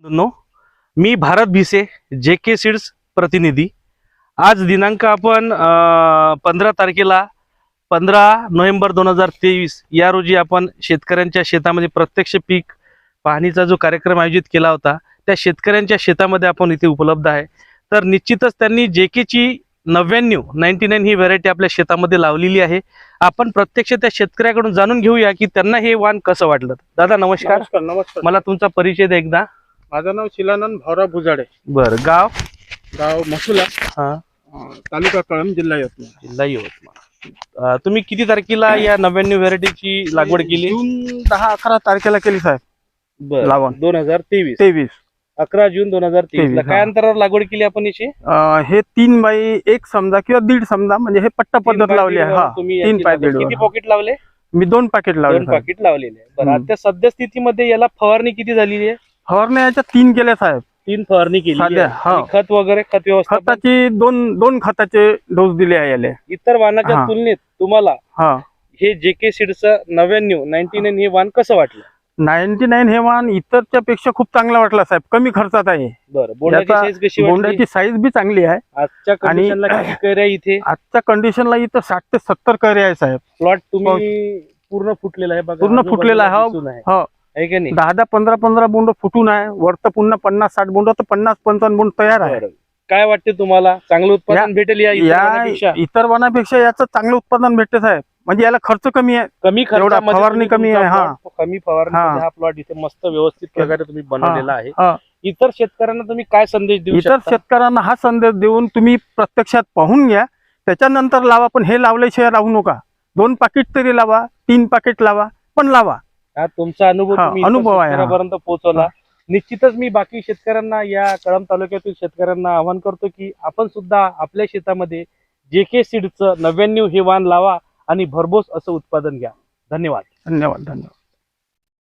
No, मी Bharat Bhise JK seeds प्रतिनिधी। आज दिनांक आपण 15 तारखेला 15 नोव्हेंबर 2023 या रोजी आपण शेतकऱ्यांच्या शेतामध्ये प्रत्यक्ष पीक पाहणीचा जो कार्यक्रम आयोजित केला होता, त्या शेतकऱ्यांच्या शेतामध्ये आपण इथे उपलब्ध आहे। तर निश्चितच त्यांनी JK ची 99 ही व्हरायटी आपल्या शेतामध्ये लावलेली आहे। आपण प्रत्यक्ष त्या शेतकऱ्याकडून जाणून घेऊया की त्यांना हे वाण कसं वाटलं। दादा नमस्कार। नमस्कार। मला तुमचा परिचय द्या एकदा। माझं नाव शिलानंद भाऊराव भुजाडे। बरं, गाव मसुला, तालुका कळंब, जिल्हा यवतमाळ। तुम्ही किती तारखेला या 99 व्हरायटीची लागवड केली? जून 10-11 तारखेला केली साहेब। बरं, लावण 2023 11 जून 2023 ला काय अंतरावर लागवड केली आपण याची? हे 3x1 समजा किंवा 1.5 समजा, म्हणजे हे पट्टा पद्धत लावली आहे। हा, 3 पाय 1.5। किती पॉकेट लावले? मी 2 पॅकेट लावले। 2 पॉकेट लावलेले। बरं, आता सध्या स्थितीमध्ये याला फवारणी किती झालेली आहे? फवारणी याच्या 3 केल्या साहेब। 3 फवारणी केली आहे। हा। खत वगैरे, खत व्यवस्था, खताची 2 खताचे डोस दिले आहे याले। इतर वाणाच्या तुलनेत तुम्हाला हे JK सीड्सचं 99 हे वाण कसं वाटलं? 99 हे वाण इतरच्या पेक्षा खूप चांगला वाटला साहेब। कमी खर्चात आहे। बरं, बोंडाची साईज कशी वाटली? बोंडाची साईज बी चांगली आहे। आजच्या कंडिशनला किती कैऱ्या इथे? आजच्या कंडिशनला इथं 60 ते 70 कैऱ्या आहे साहेब। प्लॉट तुम्ही पूर्ण फुटलेला आहे बघा, पूर्ण फुटलेला आहे। हो, आहे की नाही? 10-15 बोंड फुटून आहे। वरतं पुन्हा 50-60 बोंड, तर 50-55 बोंड तयार आहे। बरं, काय वाटते तुम्हाला? चांगलं उत्पादन भेटेल या इतर वनापेक्षा याचं चांगलं उत्पादन भेटते साहेब। म्हणजे याला खर्च कमी आहे, कमी खर्चामध्ये फवारणी कमी आहे। कमी फवारणी हा प्लॉट इथे मस्त व्यवस्थित प्रकारे तुम्ही बनवलेला आहे। इतर शेतकऱ्यांना तुम्ही काय संदेश देऊ शकता? इतर शेतकऱ्यांना हा संदेश देऊन तुम्ही प्रत्यक्षात पाहून घ्या, त्याच्यानंतर लावा। पण हे लावल्याशिवाय राहू नका। 2 पाकिट तरी लावा, 3 पाकिट लावा, पण लावा। हा तुमचा अनुभव आहे, शेतकऱ्यापर्यंत पोहोचवला। निश्चितच मी बाकी शेतकऱ्यांना, या कळंब तालुक्यातील शेतकऱ्यांना आवाहन करतो की आपण सुद्धा आपल्या शेतामध्ये JK सीड्सचं 99 हे वाण लावा आणि भरघोस असं उत्पादन घ्या। धन्यवाद। धन्यवाद।